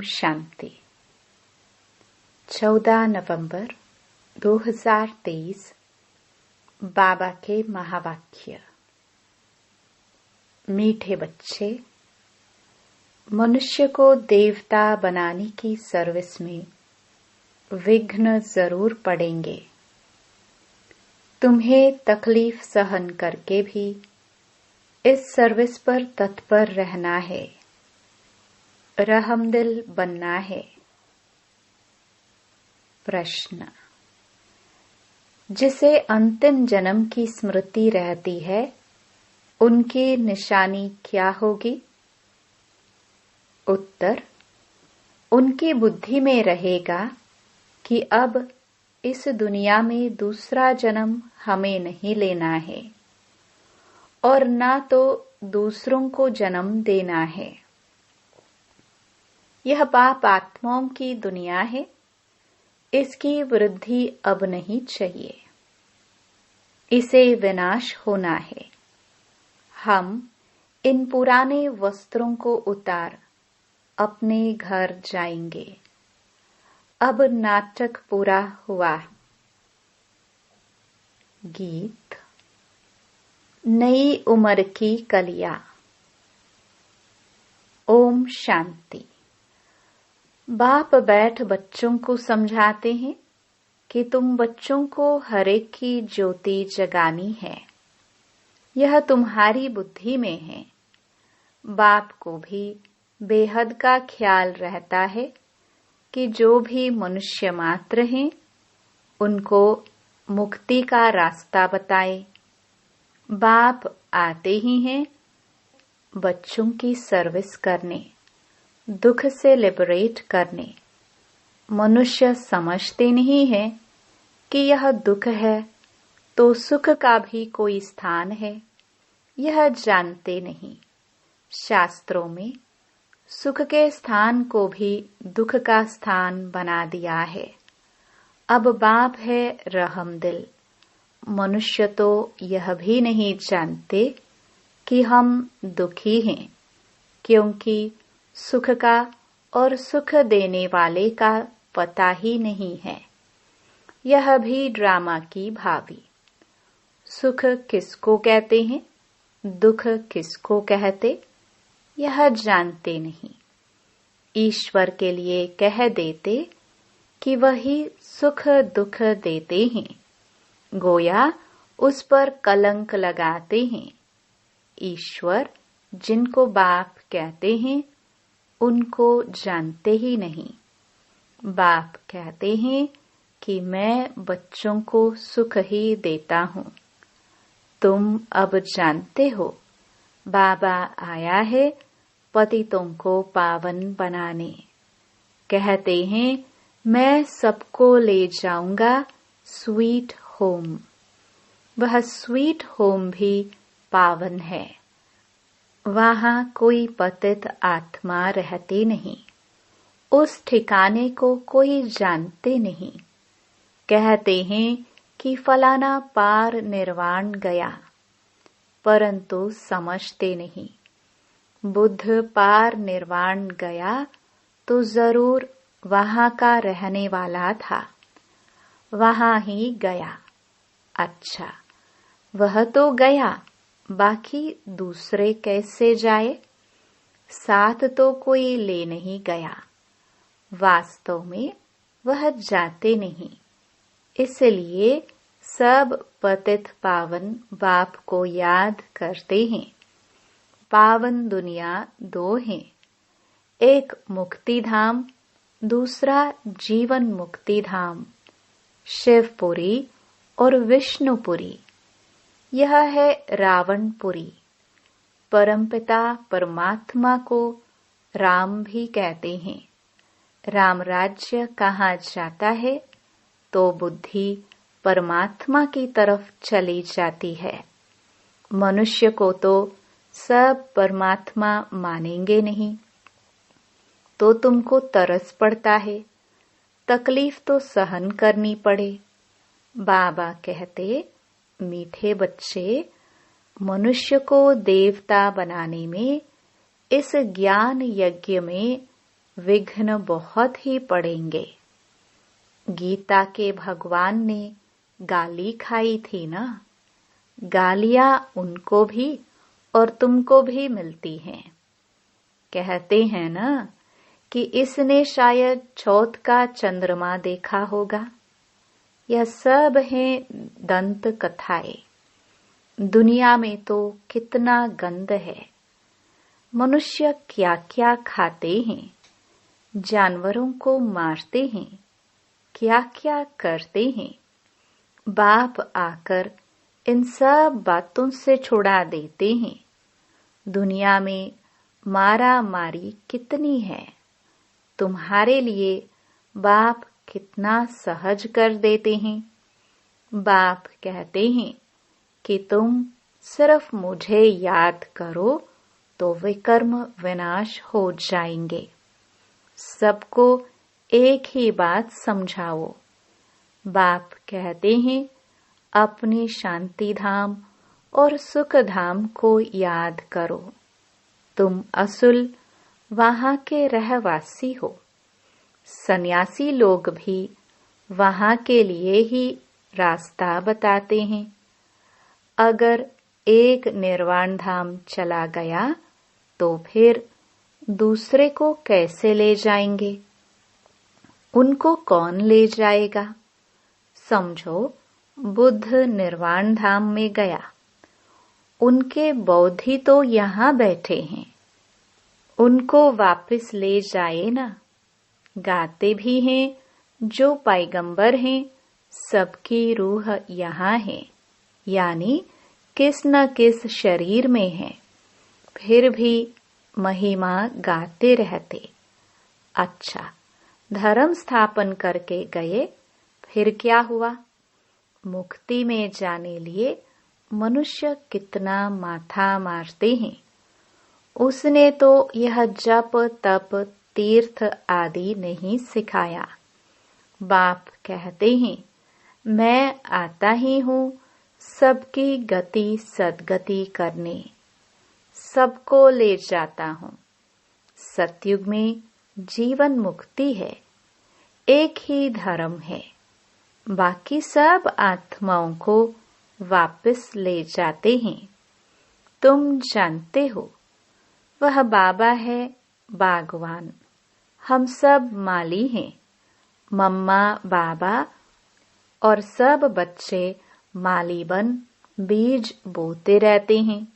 शांति। 14 नवंबर 2023 बाबा के महावाक्य। मीठे बच्चे, मनुष्य को देवता बनाने की सर्विस में विघ्न जरूर पड़ेंगे। तुम्हें तकलीफ सहन करके भी इस सर्विस पर तत्पर रहना है, रहमदिल बनना है। प्रश्न: जिसे अंतिम जन्म की स्मृति रहती है, उनकी निशानी क्या होगी? उत्तर: उनकी बुद्धि में रहेगा कि अब इस दुनिया में दूसरा जन्म हमें नहीं लेना है और ना तो दूसरों को जन्म देना है। यह पाप आत्माओं की दुनिया है, इसकी वृद्धि अब नहीं चाहिए, इसे विनाश होना है। हम इन पुराने वस्त्रों को उतार अपने घर जाएंगे। अब नाटक पूरा हुआ। गीत। नई उम्र की कलियां। ओम शांति। बाप बैठ बच्चों को समझाते हैं कि तुम बच्चों को हर एक की ज्योति जगानी है। यह तुम्हारी बुद्धि में है। बाप को भी बेहद का ख्याल रहता है कि जो भी मनुष्य मात्र हैं, उनको मुक्ति का रास्ता बताए। बाप आते ही हैं बच्चों की सर्विस करने, दुख से लिबरेट करने। मनुष्य समझते नहीं है कि यह दुख है तो सुख का भी कोई स्थान है, यह जानते नहीं। शास्त्रों में सुख के स्थान को भी दुख का स्थान बना दिया है। अब बाप है रहमदिल। मनुष्य तो यह भी नहीं जानते कि हम दुखी हैं, क्योंकि सुख का और सुख देने वाले का पता ही नहीं है। यह भी ड्रामा की भावी। सुख किसको कहते हैं, दुख किसको कहते, यह जानते नहीं। ईश्वर के लिए कह देते कि वही सुख दुख देते हैं, गोया उस पर कलंक लगाते हैं। ईश्वर जिनको बाप कहते हैं, उनको जानते ही नहीं। बाप कहते हैं कि मैं बच्चों को सुख ही देता हूँ। तुम अब जानते हो, बाबा आया है पतितों को पावन बनाने। कहते हैं मैं सबको ले जाऊंगा स्वीट होम। वह स्वीट होम भी पावन है। वहां कोई पतित आत्मा रहती नहीं। उस ठिकाने को कोई जानते नहीं। कहते हैं कि फलाना पार निर्वाण गया, परंतु समझते नहीं। बुद्ध पार निर्वाण गया तो जरूर वहां का रहने वाला था, वहां ही गया। अच्छा, वह तो गया, बाकी दूसरे कैसे जाए? साथ तो कोई ले नहीं गया। वास्तव में वह जाते नहीं। इसलिए सब पतित पावन बाप को याद करते हैं। पावन दुनिया दो हैं, एक मुक्ति धाम, दूसरा जीवन मुक्ति धाम। शिवपुरी और विष्णुपुरी। यह है रावणपुरी। परमपिता परमात्मा को राम भी कहते हैं। राम राज्य कहाँ जाता है तो बुद्धि परमात्मा की तरफ चली जाती है। मनुष्य को तो सब परमात्मा मानेंगे नहीं, तो तुमको तरस पड़ता है, तकलीफ तो सहन करनी पड़े। बाबा कहते, मीठे बच्चे, मनुष्य को देवता बनाने में, इस ज्ञान यज्ञ में विघ्न बहुत ही पड़ेंगे। गीता के भगवान ने गाली खाई थी ना, गालियां उनको भी और तुमको भी मिलती हैं। कहते हैं ना कि इसने शायद चौथ का चंद्रमा देखा होगा। यह सब है दंत कथाएं। दुनिया में तो कितना गंद है। मनुष्य क्या क्या खाते हैं, जानवरों को मारते हैं, क्या क्या करते हैं। बाप आकर इन सब बातों से छुड़ा देते हैं। दुनिया में मारा मारी कितनी है। तुम्हारे लिए बाप कितना सहज कर देते हैं। बाप कहते हैं कि तुम सिर्फ मुझे याद करो तो विकर्म विनाश हो जाएंगे। सबको एक ही बात समझाओ। बाप कहते हैं अपने शांति धाम और सुख धाम को याद करो। तुम असुल वहां के रहवासी हो। सन्यासी लोग भी वहां के लिए ही रास्ता बताते हैं। अगर एक निर्वाण धाम चला गया तो फिर दूसरे को कैसे ले जाएंगे? उनको कौन ले जाएगा? समझो, बुद्ध निर्वाण धाम में गया, उनके बौद्धि तो यहाँ बैठे हैं, उनको वापस ले जाए ना। गाते भी हैं जो पैगंबर हैं, सबकी रूह यहाँ है, यानी किस न किस शरीर में है, फिर भी महिमा गाते रहते। अच्छा, धर्म स्थापन करके गए, फिर क्या हुआ? मुक्ति में जाने लिए मनुष्य कितना माथा मारते हैं। उसने तो यह जप तप तीर्थ आदि नहीं सिखाया। बाप कहते हैं मैं आता ही हूँ सबकी गति सद्गति करने, सबको ले जाता हूँ। सतयुग में जीवन मुक्ति है, एक ही धर्म है, बाकी सब आत्माओं को वापस ले जाते हैं। तुम जानते हो वह बाबा है बागवान, हम सब माली हैं। मम्मा बाबा और सब बच्चे माली बन बीज बोते रहते हैं।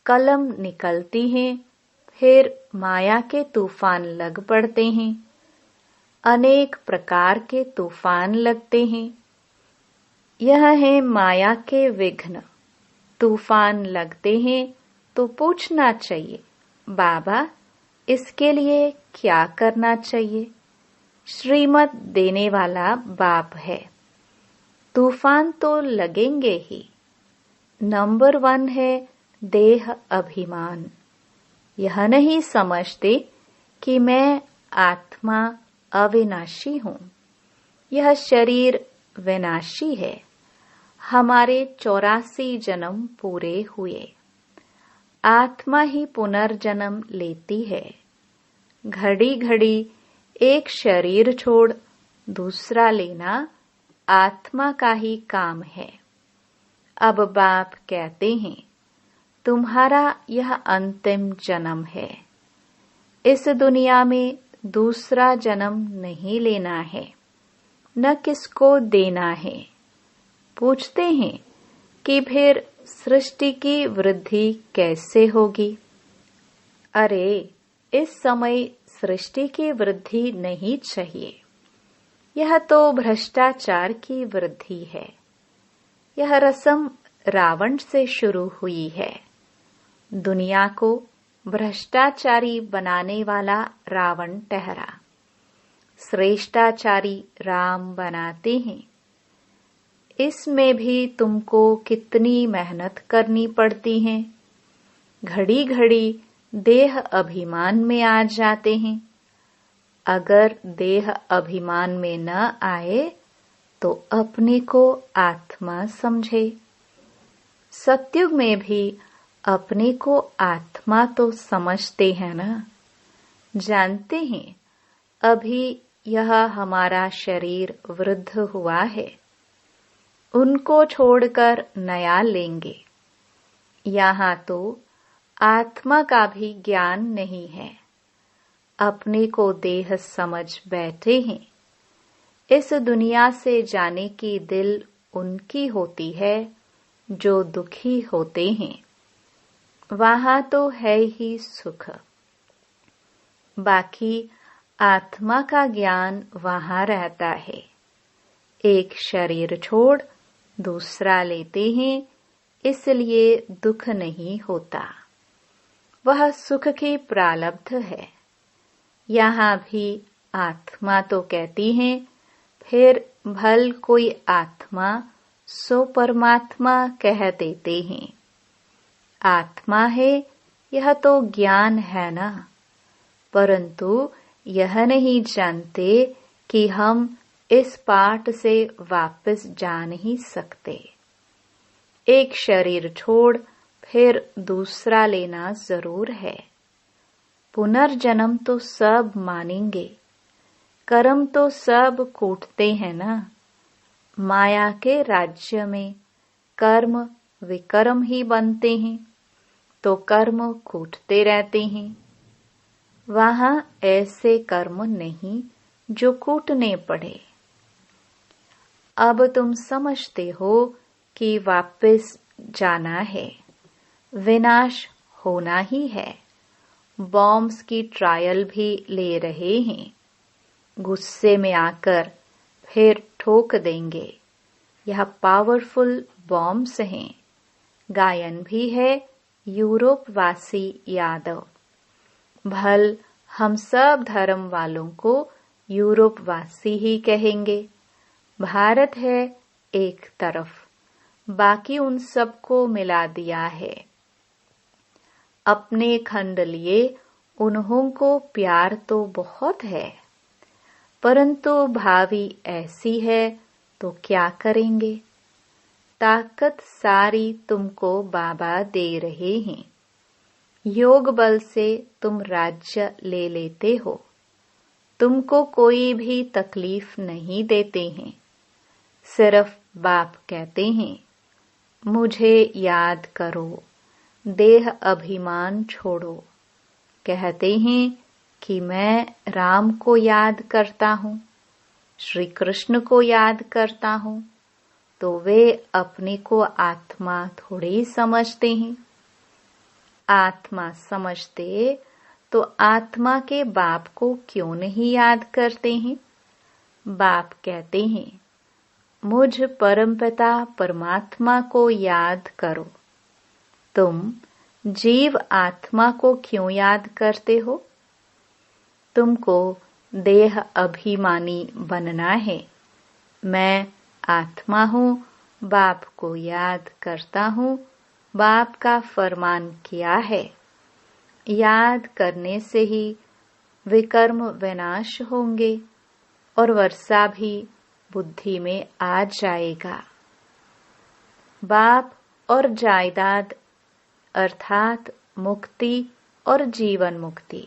कलम निकलती है, फिर माया के तूफान लग पड़ते हैं। अनेक प्रकार के तूफान लगते हैं। यह है माया के विघ्न। तूफान लगते हैं तो पूछना चाहिए, बाबा इसके लिए क्या करना चाहिए? श्रीमत देने वाला बाप है। तूफान तो लगेंगे ही। नंबर 1 है देह अभिमान। यह नहीं समझते कि मैं आत्मा अविनाशी हूँ, यह शरीर विनाशी है। हमारे 84 जन्म पूरे हुए। आत्मा ही पुनर्जन्म लेती है। घड़ी घड़ी एक शरीर छोड़ दूसरा लेना आत्मा का ही काम है। अब बाप कहते हैं तुम्हारा यह अंतिम जन्म है। इस दुनिया में दूसरा जन्म नहीं लेना है, न किसको देना है। पूछते हैं कि फिर सृष्टि की वृद्धि कैसे होगी? अरे इस समय सृष्टि की वृद्धि नहीं चाहिए। यह तो भ्रष्टाचार की वृद्धि है। यह रस्म रावण से शुरू हुई है। दुनिया को भ्रष्टाचारी बनाने वाला रावण ठहरा। श्रेष्ठाचारी राम बनाते हैं। इसमें भी तुमको कितनी मेहनत करनी पड़ती है। घड़ी घड़ी देह अभिमान में आ जाते हैं। अगर देह अभिमान में न आए तो अपने को आत्मा समझे। सतयुग में भी अपने को आत्मा तो समझते हैं ना। जानते हैं अभी यह हमारा शरीर वृद्ध हुआ है, उनको छोड़कर नया लेंगे। यहाँ तो आत्मा का भी ज्ञान नहीं है, अपने को देह समझ बैठे हैं। इस दुनिया से जाने की दिल उनकी होती है जो दुखी होते हैं। वहाँ तो है ही सुख, बाकी आत्मा का ज्ञान वहाँ रहता है। एक शरीर छोड़ दूसरा लेते हैं, इसलिए दुख नहीं होता। वह सुख की प्रारब्ध है। यहाँ भी आत्मा तो कहती है, फिर भल कोई आत्मा सो परमात्मा कह देते हैं। आत्मा है यह तो ज्ञान है ना, परंतु यह नहीं जानते कि हम इस पाठ से वापस जा नहीं सकते। एक शरीर छोड़ फिर दूसरा लेना जरूर है। पुनर्जन्म तो सब मानेंगे, कर्म तो सब कूटते हैं ना। माया के राज्य में कर्म विकर्म ही बनते हैं, तो कर्म कूटते रहते हैं। वहाँ ऐसे कर्म नहीं जो कूटने पड़े। अब तुम समझते हो कि वापस जाना है, विनाश होना ही है। बॉम्ब्स की ट्रायल भी ले रहे हैं, गुस्से में आकर फिर ठोक देंगे। यह पावरफुल बॉम्ब्स हैं। गायन भी है यूरोप वासी यादव। भल हम सब धर्म वालों को यूरोप वासी ही कहेंगे। भारत है एक तरफ, बाकी उन सबको मिला दिया है। अपने खंड लिए उन्हों को प्यार तो बहुत है, परंतु भावी ऐसी है तो क्या करेंगे। ताकत सारी तुमको बाबा दे रहे हैं। योग बल से तुम राज्य ले लेते हो। तुमको कोई भी तकलीफ नहीं देते हैं। सिर्फ बाप कहते हैं, मुझे याद करो, देह अभिमान छोड़ो। कहते हैं कि मैं राम को याद करता हूँ, श्री कृष्ण को याद करता हूँ, तो वे अपने को आत्मा थोड़ी समझते हैं। आत्मा समझते तो आत्मा के बाप को क्यों नहीं याद करते हैं। बाप कहते हैं, मुझ परमपिता परमात्मा को याद करो। तुम जीव आत्मा को क्यों याद करते हो। तुमको देह अभिमानी बनना है। मैं आत्मा हूँ, बाप को याद करता हूँ, बाप का फरमान किया है। याद करने से ही विकर्म विनाश होंगे और वर्षा भी बुद्धि में आ जाएगा। बाप और जायदाद अर्थात मुक्ति और जीवन मुक्ति,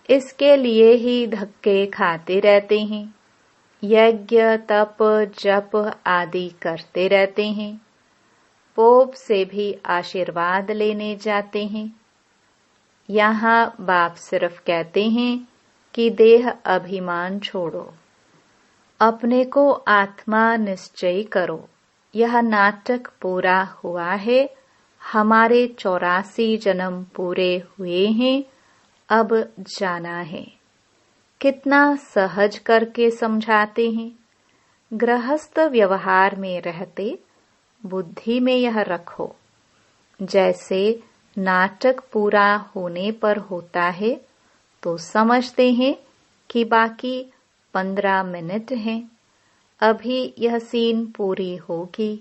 इसके लिए ही धक्के खाते रहते हैं। यज्ञ तप जप आदि करते रहते हैं। पोप से भी आशीर्वाद लेने जाते हैं। यहाँ बाप सिर्फ कहते हैं कि देह अभिमान छोड़ो, अपने को आत्मा निश्चय करो। यह नाटक पूरा हुआ है। हमारे 84 जन्म पूरे हुए हैं, अब जाना है। कितना सहज करके समझाते हैं। गृहस्थ व्यवहार में रहते बुद्धि में यह रखो। जैसे नाटक पूरा होने पर होता है तो समझते हैं कि बाकी 15 मिनट हैं, अभी यह सीन पूरी होगी।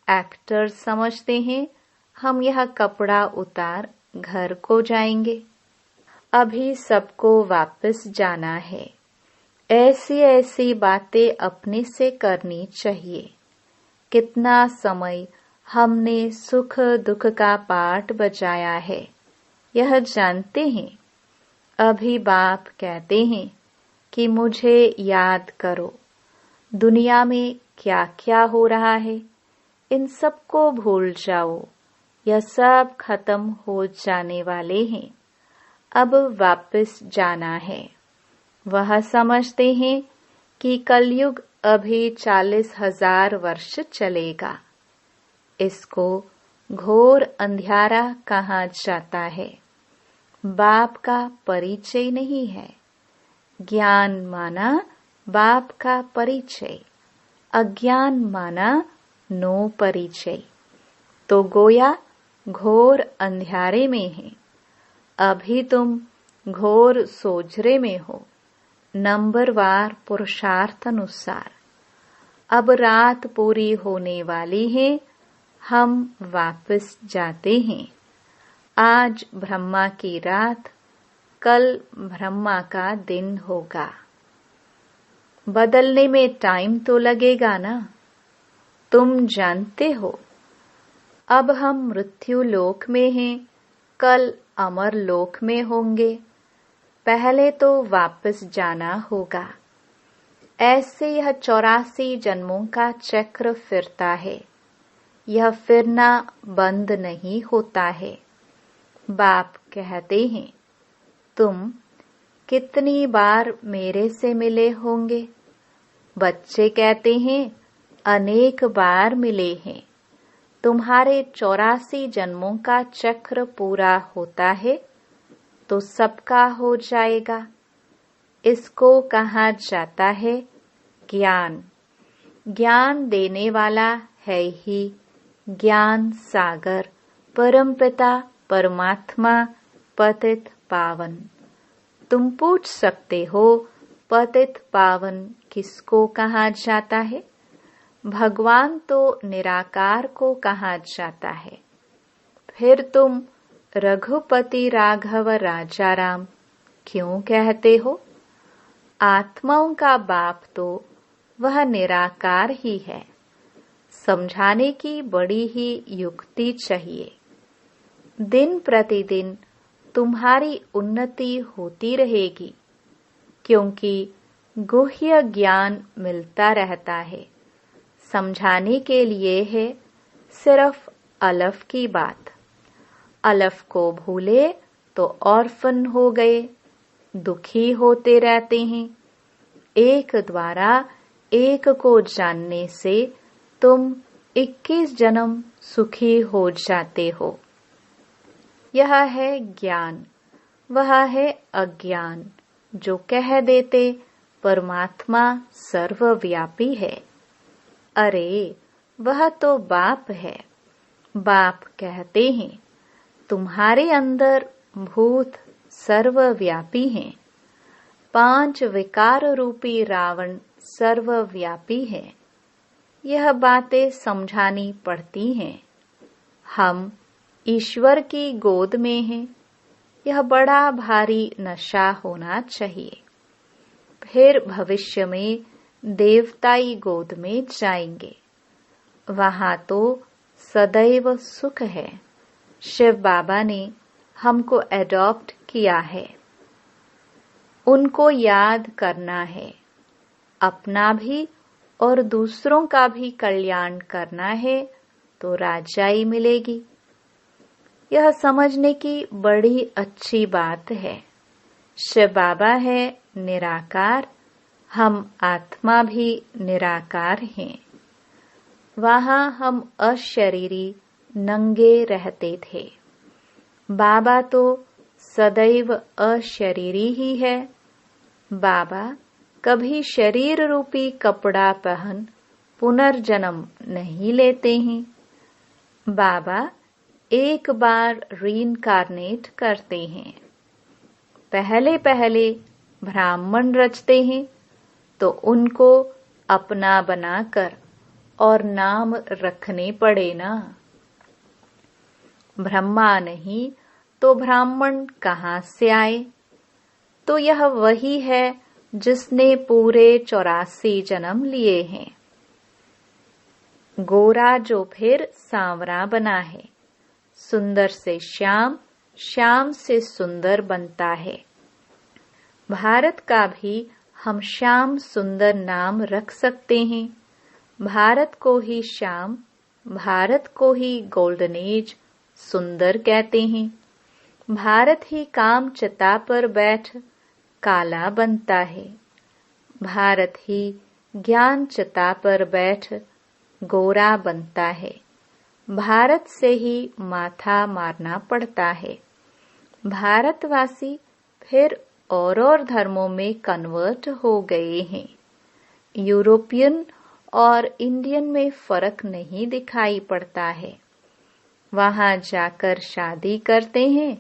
एक्टर समझते हैं हम यह कपड़ा उतार घर को जाएंगे, अभी सबको वापस जाना है। ऐसी ऐसी बातें अपने से करनी चाहिए। कितना समय हमने सुख दुख का पाठ बजाया है, यह जानते हैं। अभी बाप कहते हैं कि मुझे याद करो, दुनिया में क्या क्या हो रहा है इन सबको भूल जाओ, यह सब खत्म हो जाने वाले हैं, अब वापस जाना है। वह समझते हैं कि कलयुग अभी 40,000 वर्ष चलेगा। इसको घोर अंधियारा कहा जाता है। बाप का परिचय नहीं है। ज्ञान माना बाप का परिचय, अज्ञान माना नो परिचय। तो गोया घोर अंधियारे में है। अभी तुम घोर सोजरे में हो, नंबरवार पुरुषार्थ अनुसार। अब रात पूरी होने वाली है, हम वापस जाते हैं। आज ब्रह्मा की रात, कल ब्रह्मा का दिन होगा। बदलने में टाइम तो लगेगा ना, तुम जानते हो। अब हम मृत्यु लोक में हैं, कल अमर लोक में होंगे। पहले तो वापस जाना होगा। ऐसे यह 84 जन्मों का चक्र फिरता है। यह फिरना बंद नहीं होता है। बाप कहते हैं, तुम कितनी बार मेरे से मिले होंगे? बच्चे कहते हैं, अनेक बार मिले हैं। तुम्हारे 84 जन्मों का चक्र पूरा होता है तो सबका हो जाएगा। इसको कहा जाता है ज्ञान। ज्ञान देने वाला है ही ज्ञान सागर, परमपिता परमात्मा, पतित पावन। तुम पूछ सकते हो, पतित पावन किसको कहा जाता है? भगवान तो निराकार को कहा जाता है। फिर तुम रघुपति राघव राजाराम क्यों कहते हो? आत्माओं का बाप तो वह निराकार ही है। समझाने की बड़ी ही युक्ति चाहिए। दिन प्रतिदिन तुम्हारी उन्नति होती रहेगी, क्योंकि गुह्य ज्ञान मिलता रहता है। समझाने के लिए है सिर्फ अलफ की बात। अलफ को भूले तो ऑर्फन हो गए, दुखी होते रहते हैं। एक द्वारा एक को जानने से तुम 21 जन्म सुखी हो जाते हो। यह है ज्ञान, वह है अज्ञान जो कह देते परमात्मा सर्वव्यापी है। अरे वह तो बाप है। बाप कहते हैं, तुम्हारे अंदर भूत सर्वव्यापी हैं। 5 विकार रूपी रावण सर्वव्यापी है। यह बातें समझानी पड़ती हैं। हम ईश्वर की गोद में हैं। यह बड़ा भारी नशा होना चाहिए। फिर भविष्य में देवताई गोद में जाएंगे। वहां तो सदैव सुख है। शिव बाबा ने हमको एडॉप्ट किया है। उनको याद करना है। अपना भी और दूसरों का भी कल्याण करना है तो राजाई मिलेगी। यह समझने की बड़ी अच्छी बात है। शिव बाबा है निराकार, हम आत्मा भी निराकार हैं। वहां हम अशरीरी नंगे रहते थे। बाबा तो सदैव अशरीरी ही है। बाबा कभी शरीर रूपी कपड़ा पहन पुनर्जन्म नहीं लेते हैं। बाबा एक बार रीइंकार्नेट करते हैं। पहले पहले ब्राह्मण रचते हैं तो उनको अपना बनाकर और नाम रखने पड़े ना। ब्रह्मा नहीं तो ब्राह्मण कहाँ से आए? तो यह वही है जिसने पूरे 84 जन्म लिए हैं। गोरा जो फिर सांवरा बना है, सुंदर से श्याम, श्याम से सुंदर बनता है। भारत का भी हम श्याम सुंदर नाम रख सकते हैं। भारत को ही श्याम, भारत को ही गोल्डन एज, सुंदर कहते हैं। भारत ही काम चता पर बैठ काला बनता है। भारत ही ज्ञान चता पर बैठ गोरा बनता है। भारत से ही माथा मारना पड़ता है। भारतवासी फिर और धर्मों में कन्वर्ट हो गए हैं। यूरोपियन और इंडियन में फर्क नहीं दिखाई पड़ता है। वहां जाकर शादी करते हैं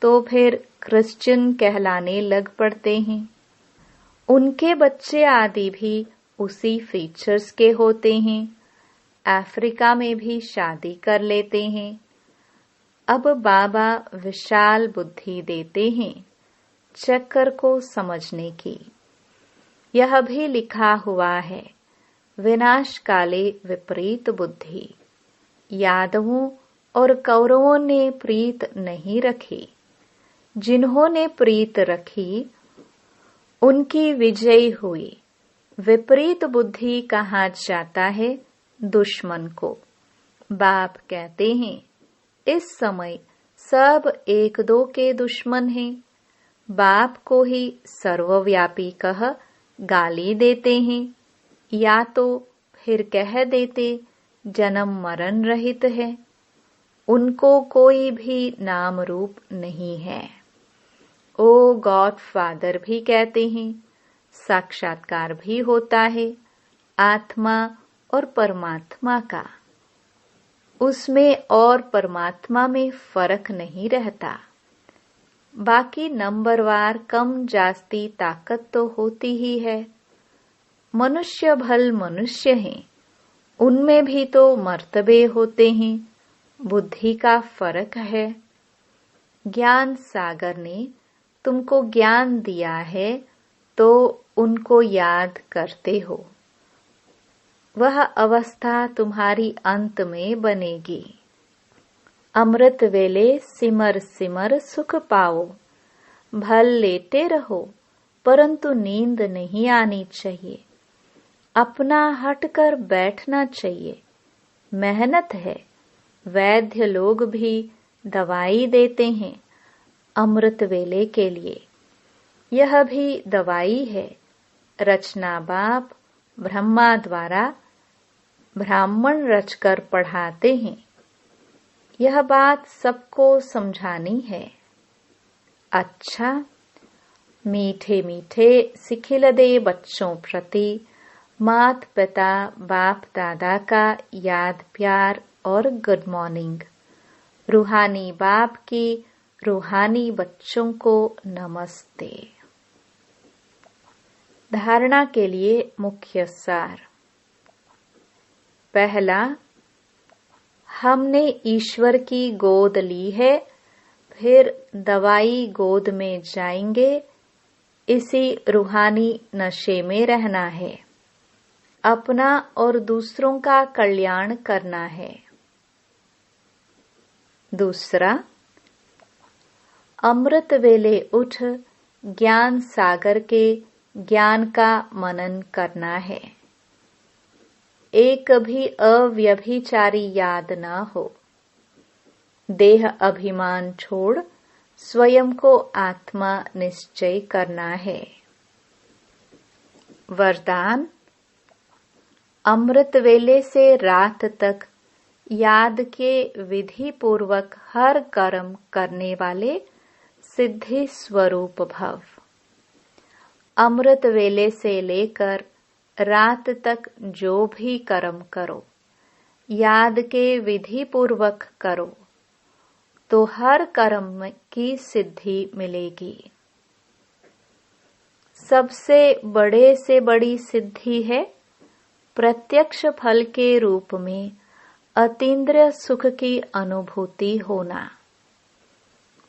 तो फिर क्रिश्चियन कहलाने लग पड़ते हैं। उनके बच्चे आदि भी उसी फीचर्स के होते हैं। अफ्रीका में भी शादी कर लेते हैं। अब बाबा विशाल बुद्धि देते हैं चक्कर को समझने की। यह भी लिखा हुआ है, विनाश काले विपरीत बुद्धि। यादवों और कौरवों ने प्रीत नहीं रखी। जिन्होंने प्रीत रखी उनकी विजय हुई। विपरीत बुद्धि कहा जाता है दुश्मन को। बाप कहते हैं इस समय सब एक दो के दुश्मन हैं। बाप को ही सर्वव्यापी कह गाली देते हैं, या तो फिर कह देते जन्म मरण रहित है। उनको कोई भी नाम रूप नहीं है। ओ गॉड फादर भी कहते हैं। साक्षात्कार भी होता है आत्मा और परमात्मा का। उसमें और परमात्मा में फर्क नहीं रहता। बाकी नंबरवार कम जास्ती ताकत तो होती ही है। मनुष्य भल मनुष्य हैं, उनमें भी तो मर्तबे होते हैं। बुद्धि का फर्क है। ज्ञान सागर ने तुमको ज्ञान दिया है तो उनको याद करते हो। वह अवस्था तुम्हारी अंत में बनेगी। अमृत वेले सिमर सिमर सुख पाओ। भल लेटे रहो परंतु नींद नहीं आनी चाहिए। अपना हटकर बैठना चाहिए। मेहनत है। वैद्य लोग भी दवाई देते हैं अमृत वेले के लिए। यह भी दवाई है। रचना बाप ब्रह्मा द्वारा ब्राह्मण रचकर पढ़ाते हैं। यह बात सबको समझानी है। अच्छा, मीठे मीठे सिखिल दे बच्चों प्रति मात पिता बाप दादा का याद प्यार और गुड मॉर्निंग। रूहानी बाप की रूहानी बच्चों को नमस्ते। धारणा के लिए मुख्य सार। पहला, हमने ईश्वर की गोद ली है, फिर दवाई गोद में जाएंगे। इसी रूहानी नशे में रहना है। अपना और दूसरों का कल्याण करना है। दूसरा, अमृत वेले उठ ज्ञान सागर के ज्ञान का मनन करना है। एक भी अव्यभिचारी याद न हो। देह अभिमान छोड़ स्वयं को आत्मा निश्चय करना है। वरदान, अमृत वेले से रात तक याद के विधि पूर्वक हर कर्म करने वाले सिद्धि स्वरूप भव। अमृत वेले से लेकर रात तक जो भी कर्म करो, याद के विधि पूर्वक करो तो हर कर्म की सिद्धि मिलेगी। सबसे बड़े से बड़ी सिद्धि है प्रत्यक्ष फल के रूप में अतीन्द्रिय सुख की अनुभूति होना।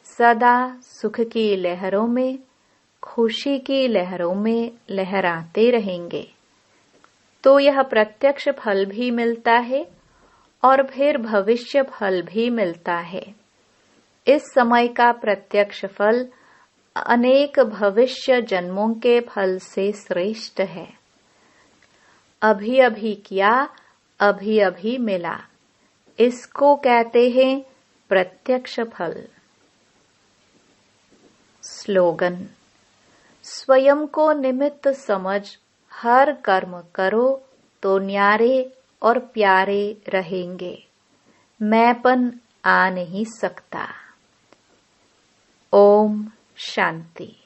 सदा सुख की लहरों में, खुशी की लहरों में लहराते रहेंगे तो यह प्रत्यक्ष फल भी मिलता है और फिर भविष्य फल भी मिलता है। इस समय का प्रत्यक्ष फल अनेक भविष्य जन्मों के फल से श्रेष्ठ है। अभी अभी किया, अभी अभी मिला, इसको कहते हैं प्रत्यक्ष फल। स्लोगन: स्वयं को निमित्त समझ हर कर्म करो तो न्यारे और प्यारे रहेंगे। मैंपन आ नहीं सकता। ओम शांति।